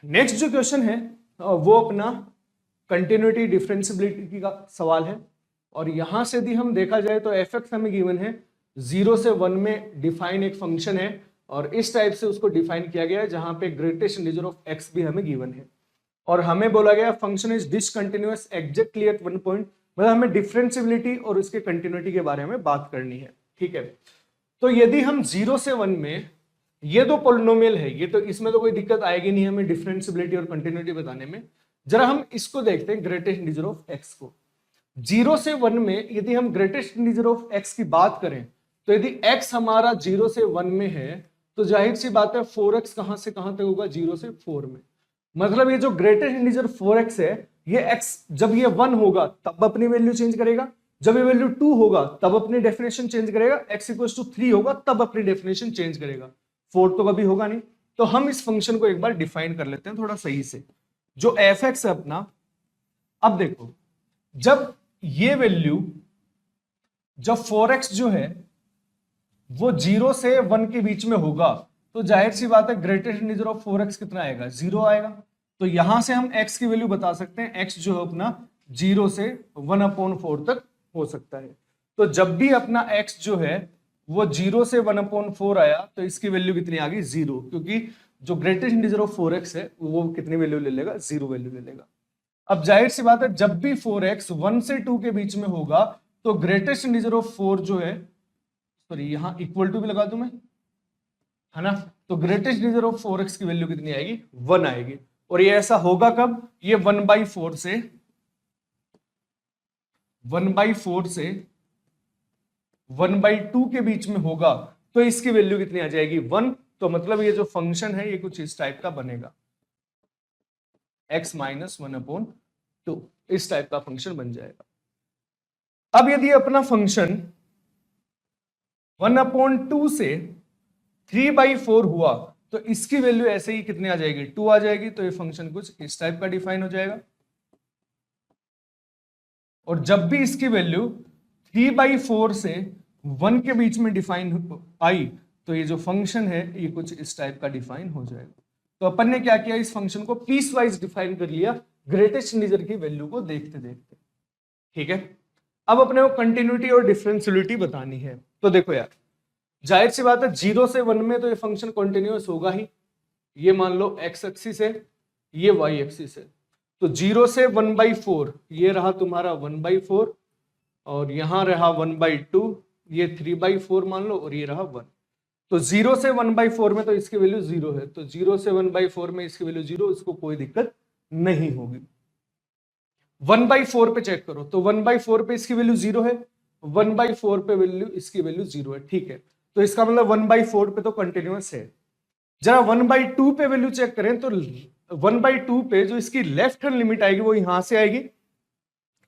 Next जो question है वो अपना कंटिन्यूटी डिफरेंशिएबिलिटी का सवाल है। और यहां से यदि हम देखा जाए तो एफ एक्स हमें गिवन है 0 से 1 में डिफाइन एक फंक्शन है और इस टाइप से उसको डिफाइन किया गया है जहां पे ग्रेटेस्ट इंटीजर ऑफ एक्स भी हमें गिवन है और हमें बोला गया function is discontinuous exactly at one point. मतलब हमें डिफरेंशिएबिलिटी और उसके कंटिन्यूटी के बारे में बात करनी है। ठीक है, तो यदि हम 0 से 1 में ये दो पॉलिनोमियल है, ये तो इसमें तो कोई दिक्कत आएगी नहीं हमें डिफरेंशिएबिलिटी और कंटिन्यूटी बताने में। जरा हम इसको देखते हैं ग्रेटेस्ट इंटीजर ऑफ एक्स को। 0 से 1 में यदि हम ग्रेटेस्ट इंटीजर ऑफ एक्स की बात करें तो यदि x हमारा 0 से 1 में है तो जाहिर सी बात है 4x कहां से कहां तक होगा, 0 से 4 में। मतलब ये जो ग्रेटेस्ट इंटीजर 4x है ये x जब ये 1 होगा तब अपनी वैल्यू चेंज करेगा, जब ये वैल्यू 2 होगा तब अपनी डेफिनेशन चेंज करेगा, x = 3 होगा तब अपनी डेफिनेशन चेंज करेगा, 4 तो कभी होगा नहीं। तो हम इस फंक्शन को एक बार डिफाइन कर लेते हैं थोड़ा सही से। जो एफ एक्स है अपना, अब देखो जब ये वैल्यू जब 4x जो है वो 0 से 1 के बीच में होगा तो जाहिर सी बात है ग्रेटेस्ट इंटीजर ऑफ 4x कितना आएगा, 0 आएगा। तो यहां से हम x की वैल्यू बता सकते हैं, x जो है अपना 0 से 1/4 तक हो सकता है। तो जब भी अपना x जो है वो 0 से 1/4 आया तो इसकी वैल्यू कितनी आ गई, 0, क्योंकि जो ग्रेटेस्ट इंटीजर ऑफ 4x है वो कितनी वैल्यू ले लेगा, 0 वैल्यू ले लेगा। अब जाहिर सी बात है जब भी 4x 1 से 2 के बीच में होगा तो ग्रेटेस्ट इंटीजर ऑफ 4 जो है, सॉरी यहां इक्वल टू भी लगा दूं मैं, है ना, तो ग्रेटेस्ट इंटीजर ऑफ 4x की वैल्यू कितनी आएगी, 1 आएगी। और ये ऐसा होगा कब, ये 1/4 से 1/2 के बीच में होगा तो इसकी वैल्यू कितनी आ जाएगी, 1। तो मतलब ये जो फंक्शन है ये कुछ इस टाइप का बनेगा, x - 1/2 इस टाइप का फंक्शन बन जाएगा। अब यदि अपना फंक्शन 1/2 से 3/4 हुआ तो इसकी वैल्यू ऐसे ही कितनी आ जाएगी, 2 आ जाएगी। तो ये फंक्शन कुछ इस टाइप का डिफाइन हो जाएगा। और जब भी इसकी वैल्यू 3/4 से 1 के बीच में डिफाइन आई तो ये जो फंक्शन है ये कुछ इस टाइप का डिफाइन हो जाएगा। तो अपन ने क्या किया, इस फंक्शन को पीस वाइज डिफाइन कर लिया ग्रेटेस्ट इंटीजर की वैल्यू को देखते देखते। ठीक है, अब अपने को कंटिन्यूटी और डिफरेंशियलिटी बतानी है। तो देखो यार जाहिर सी बात है 0 से 1 में तो ये फंक्शन कंटिन्यूअस होगा ही। ये मान लो x एक्सिस है, ये y एक्सिस है। तो 0 से 1/4 ये रहा तुम्हारा 1/4 और यहां रहा 1/2, ये 3/4 मान लो और ये रहा 1। तो 0 से 1/4 में तो इसकी वैल्यू 0 है, तो 0 से 1/4 में इसकी वैल्यू 0, इसको कोई दिक्कत नहीं होगी। 1/4 पे चेक करो तो 1/4 पे इसकी वैल्यू 0 है, 1/4 पे वैल्यू इसकी वैल्यू 0 है। ठीक है, तो इसका मतलब 1/4 पे तो कंटिन्यूअस है। जरा 1/2 पे वैल्यू चेक करें तो 1/2 पे जो इसकी लेफ्ट हैंड लिमिट आएगी वो यहां से आएगी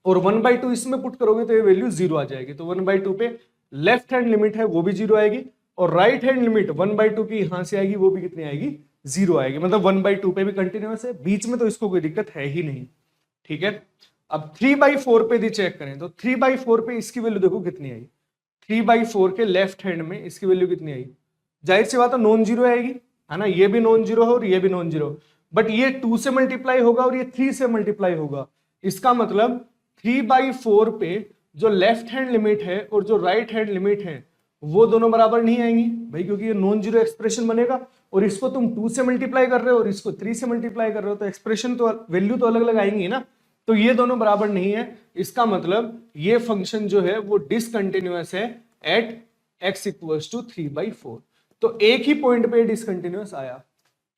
और 1/2 इसमें पुट करोगे तो ये वैल्यू 0 आ जाएगी। तो 1/2 पे लेफ्ट हैंड लिमिट है वो भी 0 आएगी और राइट हैंड लिमिट 1/2 की यहां से आएगी वो भी कितनी आएगी, 0 आएगी। मतलब 1/2 पे भी कंटिन्यूअस है, बीच में तो इसको कोई दिक्कत है ही नहीं। ठीक है, अब 3/4 पे यदि चेक करें तो 3/4 पे इसकी वैल्यू देखो कितनी आई, 3/4 के लेफ्ट हैंड में इसकी वैल्यू कितनी आई, जाहिर सी बात है नॉन जीरो आएगी, है ना। ये भी नॉन जीरो है और ये भी नॉन जीरो, बट ये 2 से मल्टीप्लाई होगा और ये 3 से मल्टीप्लाई होगा। इसका मतलब 3/4 पे जो लेफ्ट हैंड लिमिट है और जो राइट हैंड लिमिट है वो दोनों बराबर नहीं आएंगी भाई, क्योंकि ये नॉन जीरो एक्सप्रेशन बनेगा और इसको तुम 2 से मल्टीप्लाई कर रहे हो और इसको 3 से मल्टीप्लाई कर रहे हो, तो एक्सप्रेशन तो वैल्यू तो अलग अलग आएंगी ना, तो ये दोनों बराबर नहीं है। इसका मतलब ये फंक्शन जो है वो डिसकंटिन्यूअस है एट x = 3/4। तो एक ही पॉइंट पे डिसकंटिन्यूअस आया,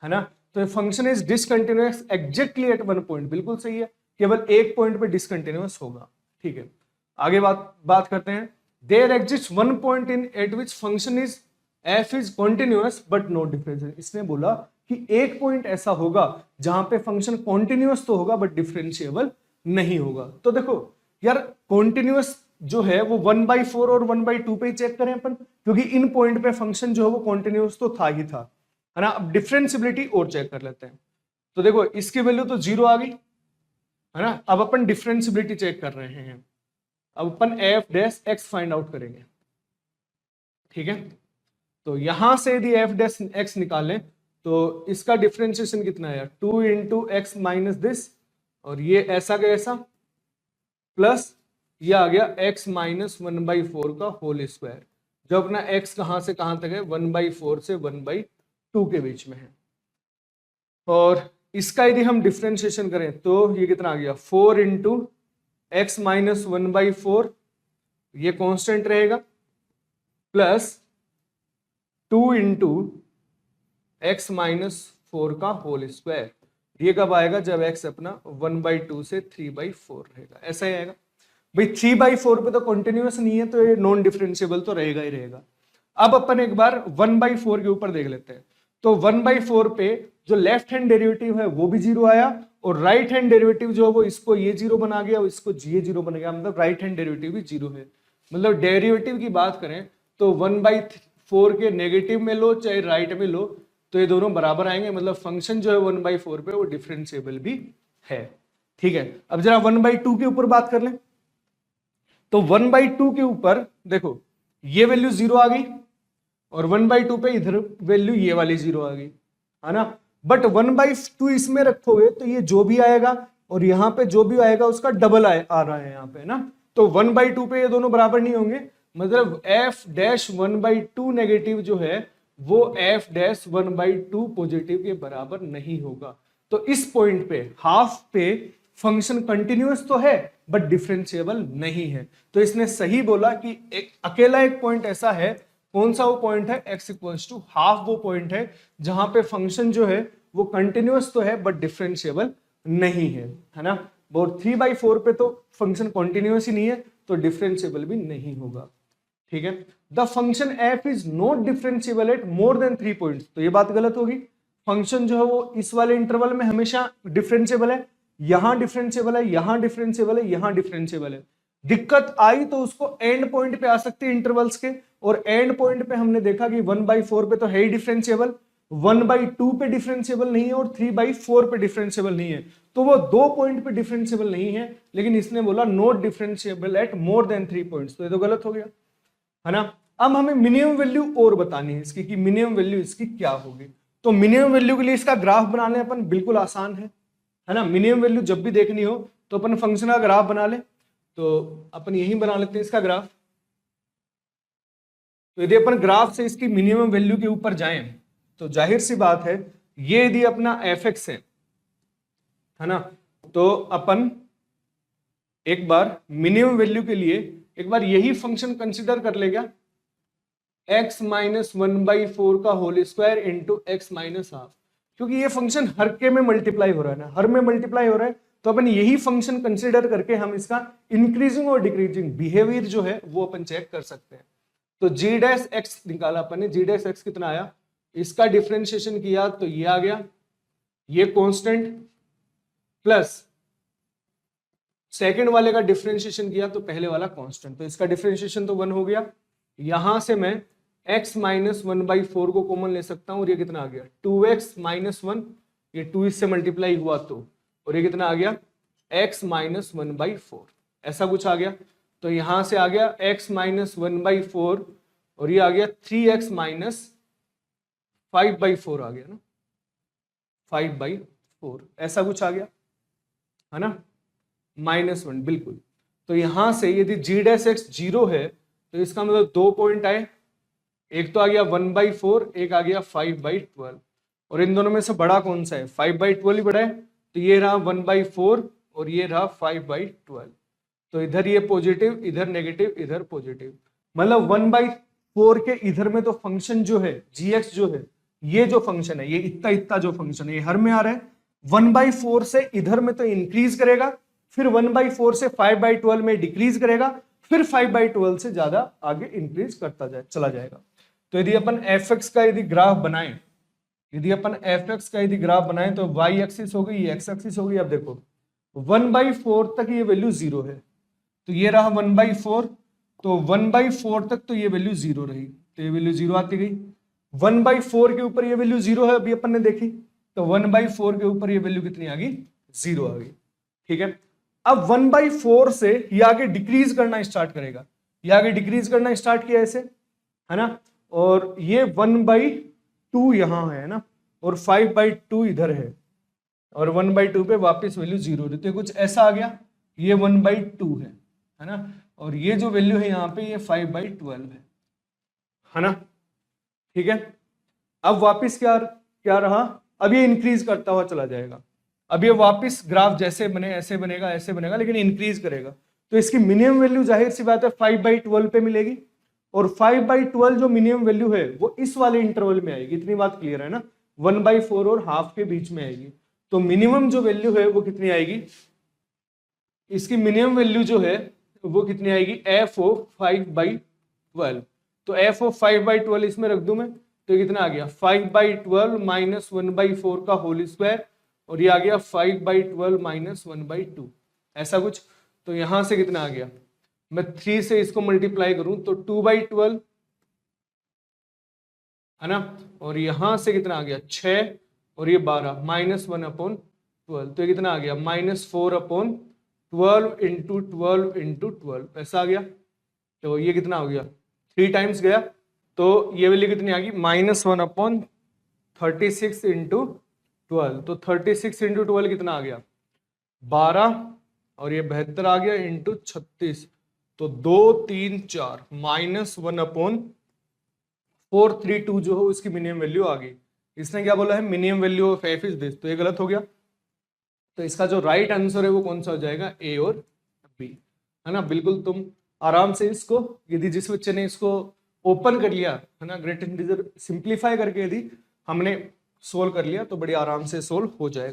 है ना। तो function is discontinuous exactly at one point, बिल्कुल सही है, केवल एक पॉइंट पे डिसकंटिन्यूअस होगा। ठीक है, आगे बात करते हैं। There exist one point in at which function is f is continuous but not differential. इसने बोला कि एक पॉइंट ऐसा होगा जहां पे फंक्शन कॉन्टिन्यूअस तो होगा बट डिफरेंशिएबल नहीं होगा। तो देखो यार कॉन्टिन्यूअस जो है वो 1/4 और 1/2 पे ही चेक करें अपन, क्योंकि इन पॉइंट पे फंक्शन जो है वो कॉन्टिन्यूअस तो था ही था, है ना। अब डिफरेंशियबिलिटी और चेक कर लेते हैं। तो देखो इसकी वैल्यू तो 0 आ गई, है ना। अब अपन डिफरेंशियबिलिटी चेक कर रहे हैं, अब अपन f' फाइंड आउट करेंगे। ठीक है, तो यहां से यदि f' निकालें तो इसका डिफरेंशिएशन कितना आया 2 इंटू एक्स माइनस दिस, और ये ऐसा का ऐसा प्लस ये आ गया x माइनस 1/4 का होल स्क्वायर, जो अपना x कहां से कहां तक है 1/4 से 1/2 के बीच में है। और इसका यदि हम डिफरेंशिएशन करें तो ये कितना आ गया 4 इंटू एक्स माइनस 1/4, ये कांस्टेंट रहेगा, प्लस 2 इंटू एक्स माइनस 4 का होल स्क्वायर। ये कब आएगा जब x अपना 1/2 से 3/4 रहेगा, ऐसा ही आएगा भाई। 3/4 पे तो कंटिन्यूअस नहीं है तो ये नॉन डिफरेंशिएबल तो रहेगा ही रहेगा। अब अपन एक बार 1/4 के ऊपर देख लेते हैं। तो 1/4 पे जो लेफ्ट हैंड डेरिवेटिव है वो भी 0 आया, और राइट हैंड डेरिवेटिव जो है वो इसको ये 0 बना गया और इसको ये 0 बन गया, मतलब राइट हैंड डेरिवेटिव भी 0 है। मतलब डेरिवेटिव की बात करें तो 1/4 के नेगेटिव में लो चाहे राइट में लो तो ये दोनों बराबर आएंगे, मतलब फंक्शन जो है 1/4 पे वो डिफरेंशिएबल भी है। ठीक है, अब जरा 1/2 के ऊपर बात कर लें। तो 1/2 के ऊपर देखो ये वैल्यू 0 आ गई, और 1/2 पे इधर वैल्यू ये वाली 0 आ गई, है ना। बट 1/2 इसमें रखोगे तो ये जो भी आएगा और यहाँ पे जो भी आएगा उसका डबल आ रहा है यहाँ पे ना। तो 1/2 पे ये दोनों बराबर नहीं होंगे, मतलब f डैश 1/2 नेगेटिव जो है वो f डैश 1/2 पॉजिटिव के बराबर नहीं होगा। तो इस पॉइंट पे हाफ पे फंक्शन कंटिन्यूअस तो है बट डिफरेंशिएबल नहीं है। तो इसने सही बोला कि अकेला एक पॉइंट ऐसा है, कौन सा वो पॉइंट है x इक्वल्स टू हाफ, वो पॉइंट है जहां पे फंक्शन जो है वो कंटिन्यूअस तो है बट डिफरेंशिएबल नहीं है ना। और 3/4 पे तो फंक्शन कंटिन्यूअस ही नहीं है तो डिफरेंशिएबल भी नहीं होगा। ठीक है, the function f is not differentiable eight more than 3 points, तो ये बात गलत होगी। फंक्शन जो है वो इस वाले इंटरवल में हमेशा डिफरेंशिएबल है, यहां डिफरेंशिएबल है, यहां डिफरेंशिएबल है, यहां डिफरेंशिएबल है। दिक्कत आई तो उसको एंड पॉइंट पे आ सकती है इंटरवल्स के, और एंड पॉइंट पे हमने देखा कि 1/4 पे तो है ही डिफरेंशिएबल, 1/2 पे डिफरेंशिएबल नहीं है और 3/4 पे डिफरेंशिएबल नहीं है। तो वो 2 पॉइंट पे डिफरेंशिएबल नहीं है, लेकिन इसने बोला not differentiable eight more than 3 points, तो ये तो गलत हो गया, है ना। अब हमें मिनिमम वैल्यू और बतानी है इसकी कि मिनिमम वैल्यू इसकी क्या होगी। तो मिनिमम वैल्यू के लिए इसका ग्राफ बनाने अपन बिल्कुल आसान है ना। मिनिमम वैल्यू जब भी देखनी हो तो अपन फंक्शन का ग्राफ बना ले, तो अपन यही बना लेते हैं इसका ग्राफ। तो यदि अपन ग्राफ से इसकी मिनिमम वैल्यू के ऊपर जाएं तो जाहिर सी बात है ये यदि अपना fx है ना, तो अपन एक बार मिनिमम वैल्यू के लिए एक बार यही फंक्शन कंसीडर कर लेगा, x माइनस 1/4 का whole square into x minus half, क्योंकि ये फंक्शन हर के में मल्टीप्लाई हो रहा है ना, हर में मल्टीप्लाई हो रहा है, तो अपन यही फंक्शन कंसीडर करके हम इसका इंक्रीजिंग और डिक्रीजिंग बिहेवियर जो है वो अपन चेक कर सकते हैं। तो g डैश x निकाला अपन ने, g डैश x कितना आया, इसका डिफरेंशिएशन किया तो ये आ गया, ये कांस्टेंट, प्लस सेकंड वाले का डिफरेंशिएशन किया तो पहले वाला कांस्टेंट, तो इसका डिफरेंशिएशन तो 1 हो गया। यहां से मैं x माइनस 1/4 को कॉमन ले सकता हूं और ये कितना आ गया 2x माइनस 1, ये 2 इससे मल्टीप्लाई हुआ तो, और ये कितना आ गया x माइनस 1/4, ऐसा कुछ आ गया। तो यहां से आ गया x माइनस 1/4 और ये आ गया 3x माइनस 5/4 आ गया ना, 5/4 ऐसा कुछ आ गया, है ना, -1 बिल्कुल। तो यहां से यदि g डैश x 0 है तो इसका मतलब 2 पॉइंट आए, एक तो आ गया 1/4, एक आ गया 5/12, और इन दोनों में से बड़ा कौन सा है, 5/12 ही बड़ा है, तो ये रहा 1/4 और ये रहा 5/12। तो इधर ये पॉजिटिव, इधर नेगेटिव, इधर पॉजिटिव, मतलब 1/4 के इधर में तो फंक्शन जो है gx जो है, ये जो फंक्शन है, ये इतना इतना जो फंक्शन है ये हर में आ रहा है, 1/4 से इधर में तो इंक्रीज करेगा, फिर 1/4 से 5/12 में डिक्रीज करेगा, फिर 5/12 से ज्यादा आगे इंक्रीज करता चला जाएगा। तो यदि अपन fx का यदि ग्राफ बनाएं, यदि अपन fx का यदि ग्राफ बनाएं तो y एक्सिस हो गई, x एक्सिस हो गई। अब देखो 1/4 तक ये वैल्यू 0 है, तो ये रहा 1/4, तो 1/4 तक तो ये वैल्यू 0 रही, तो ये वैल्यू 0 आती गई। 1/4 के ऊपर ये वैल्यू 0 है, अभी अपन ने देखी, तो 1/4 के ऊपर ये वैल्यू कितनी आ गई, 0 आ गई। ठीक है, अब 1/4 से ये आगे डिक्रीज करना स्टार्ट करेगा, ये आगे डिक्रीज करना स्टार्ट किया ऐसे, है ना, और ये 1/2 यहां है ना, और 5/2 इधर है और 1/2 पे वापस वैल्यू 0 है, तो कुछ ऐसा आ गया, ये 1/2 है ना, और ये जो वैल्यू है यहाँ पे ये 5/12 है ना, ठीक है। अब वापस क्या क्या रहा, अब ये इंक्रीज करता हुआ चला जाएगा, अब ये वापस ग्राफ जैसे बने ऐसे बनेगा ऐसे बनेगा, लेकिन इंक्रीज करेगा, तो इसकी मिनिमम वैल्यू जाहिर सी बात है 5/12 पे मिलेगी, और 5/12 जो मिनिमम वैल्यू है वो इस वाले इंटरवल में आएगी, इतनी बात क्लियर है ना, 1/4 और हाफ के बीच में आएगी। तो मिनिमम जो वैल्यू है वो कितनी आएगी, इसकी मिनिमम वैल्यू जो है वो कितनी आएगी, f ऑफ 5/12, तो f ऑफ 5/12 इसमें रख दूं मैं, तो कितना आ गया 5/12 माइनस 1/4 का होल स्क्वायर, और ये आ गया 5/12 माइनस 1/2, ऐसा कुछ। तो यहां से कितना आ गया, मैं 3 से इसको मल्टीप्लाई करूं तो 2/12 है ना, और यहां से कितना आ गया 6 और ये 12 माइनस 1/12, तो ये कितना आ गया -4/12 इंटू 12 इंटू 12, ऐसा आ गया। तो ये कितना हो गया 3 टाइम्स गया, तो ये वैल्यू कितनी आ गई -1/36 इंटू 12, तो 36 इंटू 12 कितना आ गया 12, और ये 72 आ गया इंटू 36, तो 2 3 4 -1/432 जो हो उसकी मिनिमम वैल्यू आ गई। इसने क्या बोला है, minimum value of f is this, तो ये गलत हो गया, तो इसका जो राइट आंसर है वो कौन सा हो जाएगा, ए और बी, है ना। बिल्कुल तुम आराम से इसको, यदि जिस बच्चे ने इसको ओपन कर लिया है ना, ग्रेट इंटीजर सिंप्लीफाई करके यदि हमने सोल्व कर लिया तो बड़ी आराम से सोल्व हो जाएगा।